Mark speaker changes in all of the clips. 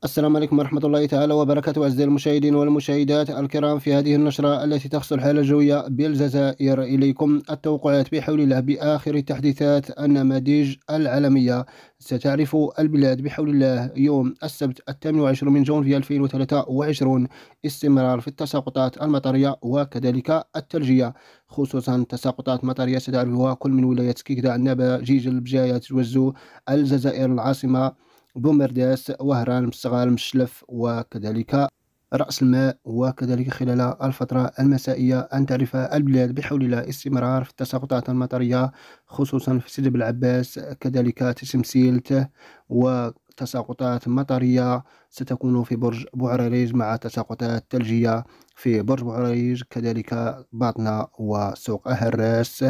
Speaker 1: السلام عليكم ورحمة الله تعالى وبركاته. أعزائي المشاهدين والمشاهدات الكرام، في هذه النشرة التي تخص الحالة الجوية بالجزائر إليكم التوقعات بحول الله بآخر التحديثات النماذج العالمية. ستعرف البلاد بحول الله يوم السبت 28 من جونفي 2023 استمرار في التساقطات المطرية وكذلك الثلجية، خصوصا تساقطات مطرية ستعرفها كل من ولايات كيكدا، عنابة، جيجل، بجاية، توزو، الجزائر العاصمة، بومرداس، وهران، مستغال، مشلف، وكذلك رأس الماء. وكذلك خلال الفترة المسائية أن تعرف البلاد بحول الله استمرار في التساقطات المطرية، خصوصا في سيدي بالعباس، كذلك تسمسيلت، وتساقطات مطرية ستكون في برج بوعريريج مع تساقطات ثلجية في برج بوعريريج، كذلك باطنة وسوق أهراس،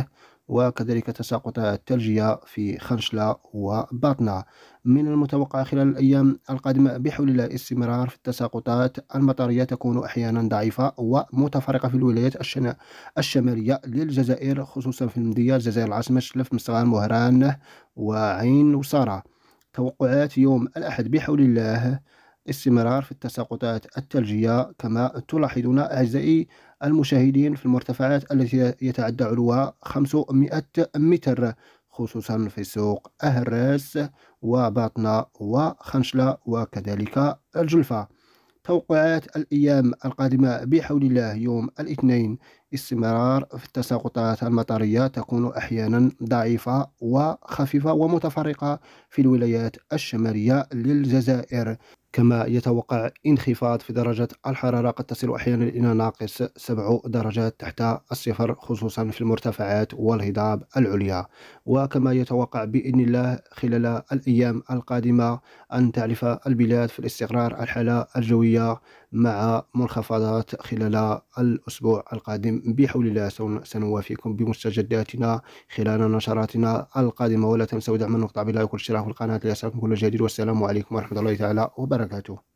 Speaker 1: وكذلك تساقطات ثلجية في خنشلة وباطنة. من المتوقع خلال الأيام القادمة بحول الله استمرار في التساقطات المطرية، تكون أحيانا ضعيفة ومتفرقة في الولايات الشمالية للجزائر، خصوصا في المندية، الجزائر العاصمة، شلف، مستغال، مهران، وعين وسارة. توقعات يوم الأحد بحول الله استمرار في التساقطات الثلجية، كما تلاحظون أعزائي المشاهدين، في المرتفعات التي يتعدى علوها 500 متر، خصوصا في سوق أهراس وباطنة وخنشلة وكذلك الجلفة. توقعات الأيام القادمة بحول الله يوم الاثنين استمرار في التساقطات المطرية، تكون أحيانا ضعيفة وخفيفة ومتفرقة في الولايات الشمالية للجزائر، كما يتوقع انخفاض في درجة الحرارة، قد تصل أحيانا إلى ناقص 7 درجات تحت الصفر، خصوصا في المرتفعات والهضاب العليا. وكما يتوقع بإذن الله خلال الأيام القادمة أن تعرف البلاد في الاستقرار الحالة الجوية مع منخفضات خلال الأسبوع القادم بحول الله. سنوافيكم بمستجداتنا خلال نشراتنا القادمة، ولا تنسوا دعم النقطة بالله وكل اشتراك في القناة ليصلكم كل جديد. والسلام عليكم ورحمة الله تعالى وبركاته.